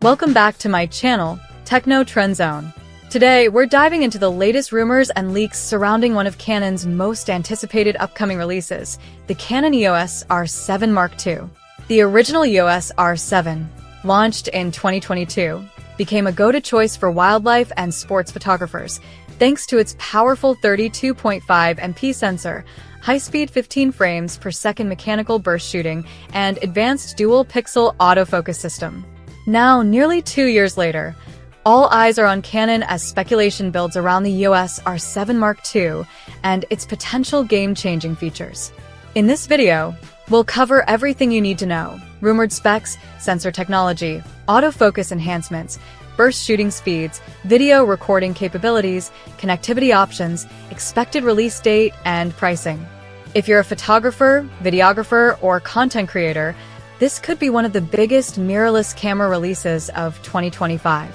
Welcome back to my channel, Techno Trend Zone. Today, we're diving into the latest rumors and leaks surrounding one of Canon's most anticipated upcoming releases, the Canon EOS R7 Mark II. The original EOS R7, launched in 2022, became a go-to choice for wildlife and sports photographers, thanks to its powerful 32.5 MP sensor, high-speed 15 frames per second mechanical burst shooting, and advanced dual-pixel autofocus system. Now, nearly 2 years later, all eyes are on Canon as speculation builds around the EOS R7 Mark II and its potential game-changing features. In this video, we'll cover everything you need to know: rumored specs, sensor technology, autofocus enhancements, burst shooting speeds, video recording capabilities, connectivity options, expected release date, and pricing. If you're a photographer, videographer, or content creator, this could be one of the biggest mirrorless camera releases of 2025.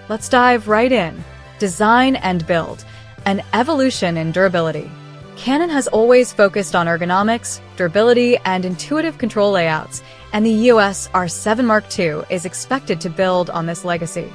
Let's dive right in. Design and build. An evolution in durability. Canon has always focused on ergonomics, durability, and intuitive control layouts, and the EOS R7 Mark II is expected to build on this legacy.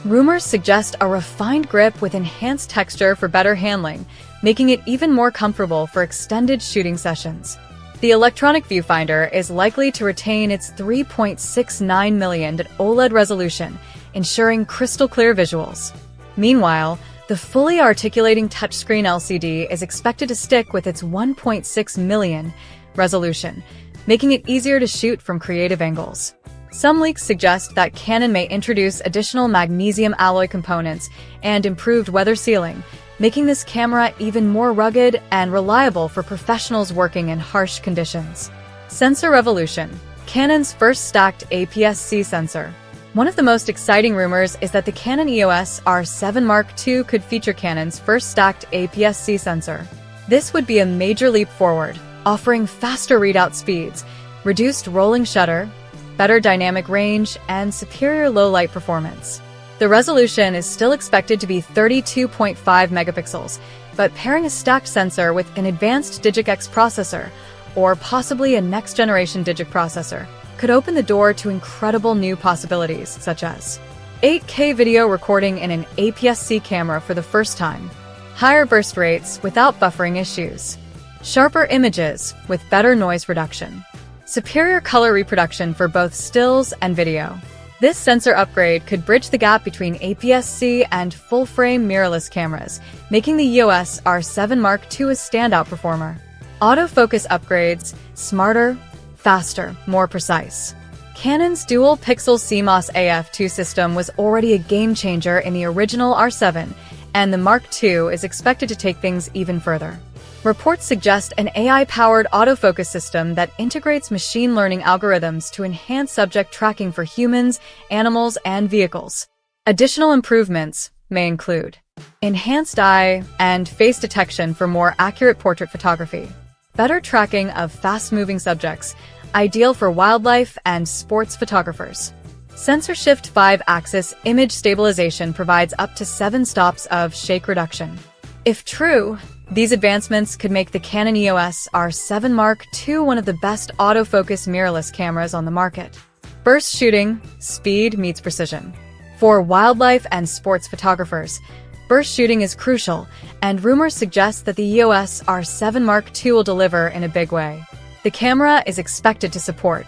Rumors suggest a refined grip with enhanced texture for better handling, making it even more comfortable for extended shooting sessions. The electronic viewfinder is likely to retain its 3.69 million OLED resolution, ensuring crystal-clear visuals. Meanwhile, the fully articulating touchscreen LCD is expected to stick with its 1.6 million resolution, making it easier to shoot from creative angles. Some leaks suggest that Canon may introduce additional magnesium alloy components and improved weather sealing, making this camera even more rugged and reliable for professionals working in harsh conditions. Sensor revolution. Canon's first stacked APS-C sensor. One of the most exciting rumors is that the Canon EOS R7 Mark II could feature Canon's first stacked APS-C sensor. This would be a major leap forward, offering faster readout speeds, reduced rolling shutter, better dynamic range, and superior low-light performance. The resolution is still expected to be 32.5 megapixels, but pairing a stacked sensor with an advanced Digic-X processor, or possibly a next-generation Digic processor, could open the door to incredible new possibilities, such as 8K video recording in an APS-C camera for the first time, higher burst rates without buffering issues, sharper images with better noise reduction, superior color reproduction for both stills and video. This sensor upgrade could bridge the gap between APS-C and full-frame mirrorless cameras, making the EOS R7 Mark II a standout performer. Autofocus upgrades: smarter, faster, more precise. Canon's dual-pixel CMOS AF2 system was already a game-changer in the original R7, and the Mark II is expected to take things even further. Reports suggest an AI-powered autofocus system that integrates machine learning algorithms to enhance subject tracking for humans, animals, and vehicles. Additional improvements may include enhanced eye and face detection for more accurate portrait photography, better tracking of fast-moving subjects, ideal for wildlife and sports photographers. Sensor Shift 5-axis image stabilization provides up to 7 stops of shake reduction. If true, these advancements could make the Canon EOS R7 Mark II one of the best autofocus mirrorless cameras on the market. Burst shooting: speed meets precision. For wildlife and sports photographers, burst shooting is crucial, and rumors suggest that the EOS R7 Mark II will deliver in a big way. The camera is expected to support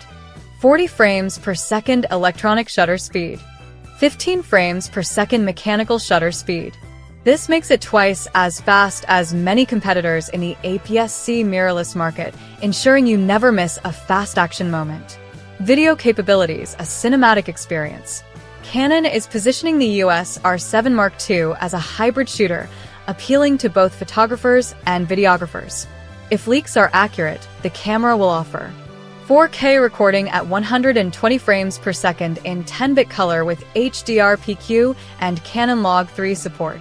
40 frames per second electronic shutter speed, 15 frames per second mechanical shutter speed. This makes it twice as fast as many competitors in the APS-C mirrorless market, ensuring you never miss a fast action moment. Video capabilities: a cinematic experience. Canon is positioning the EOS R7 Mark II as a hybrid shooter, appealing to both photographers and videographers. If leaks are accurate, the camera will offer 4K recording at 120 frames per second in 10-bit color with HDR PQ and Canon Log 3 support.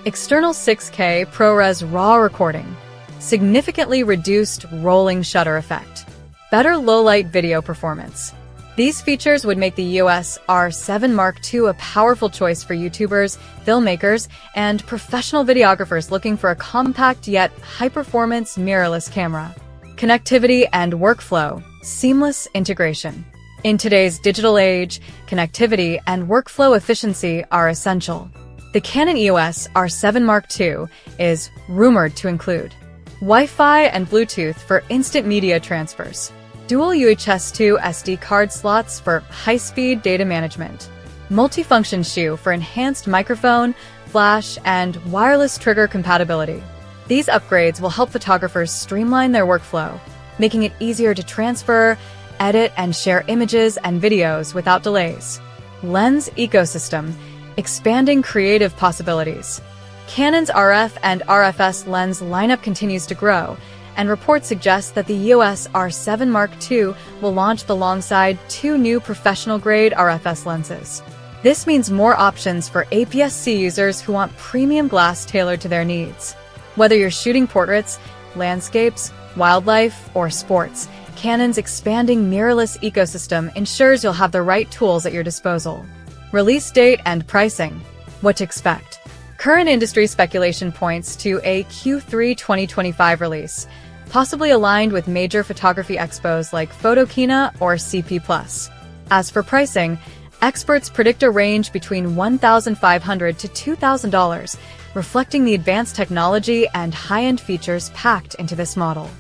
External 6K ProRes RAW recording, significantly reduced rolling shutter effect, better low-light video performance. These features would make the EOS R7 Mark II a powerful choice for YouTubers, filmmakers, and professional videographers looking for a compact yet high-performance mirrorless camera. Connectivity and workflow: seamless integration. In today's digital age, connectivity and workflow efficiency are essential. The Canon EOS R7 Mark II is rumored to include Wi-Fi and Bluetooth for instant media transfers, dual UHS-2 SD card slots for high-speed data management, multifunction shoe for enhanced microphone, flash, and wireless trigger compatibility. These upgrades will help photographers streamline their workflow, making it easier to transfer, edit, and share images and videos without delays. Lens ecosystem, expanding creative possibilities. Canon's RF and RFS lens lineup continues to grow, and reports suggest that the EOS R7 Mark II will launch alongside 2 new professional-grade RFS lenses. This means more options for APS-C users who want premium glass tailored to their needs. Whether you're shooting portraits, landscapes, wildlife, or sports, Canon's expanding mirrorless ecosystem ensures you'll have the right tools at your disposal. Release date and pricing. What to expect. Current industry speculation points to a Q3 2025 release, possibly aligned with major photography expos like Photokina or CP+. As for pricing, experts predict a range between $1,500 to $2,000, reflecting the advanced technology and high-end features packed into this model.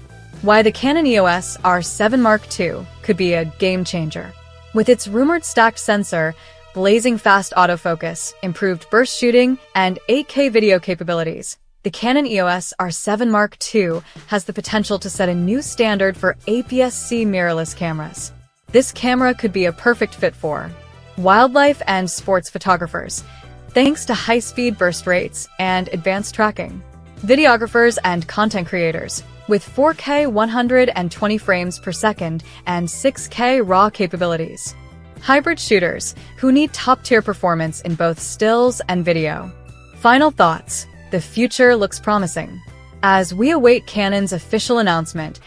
Why the Canon EOS R7 Mark II could be a game-changer. With its rumored stacked sensor, blazing fast autofocus, improved burst shooting, and 8K video capabilities, the Canon EOS R7 Mark II has the potential to set a new standard for APS-C mirrorless cameras. This camera could be a perfect fit for wildlife and sports photographers, thanks to high-speed burst rates and advanced tracking. Videographers and content creators, with 4K 120 frames per second and 6K RAW capabilities. Hybrid shooters, who need top-tier performance in both stills and video. Final thoughts. The future looks promising. As we await Canon's official announcement,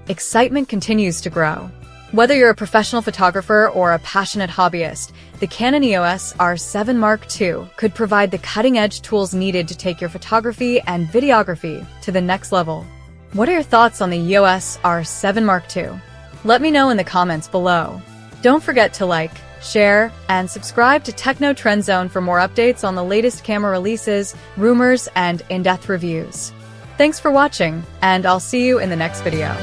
excitement continues to grow. Whether you're a professional photographer or a passionate hobbyist, the Canon EOS R7 Mark II could provide the cutting-edge tools needed to take your photography and videography to the next level. What are your thoughts on the EOS R7 Mark II? Let me know in the comments below. Don't forget to like, share, and subscribe to Techno Trend Zone for more updates on the latest camera releases, rumors, and in-depth reviews. Thanks for watching, and I'll see you in the next video.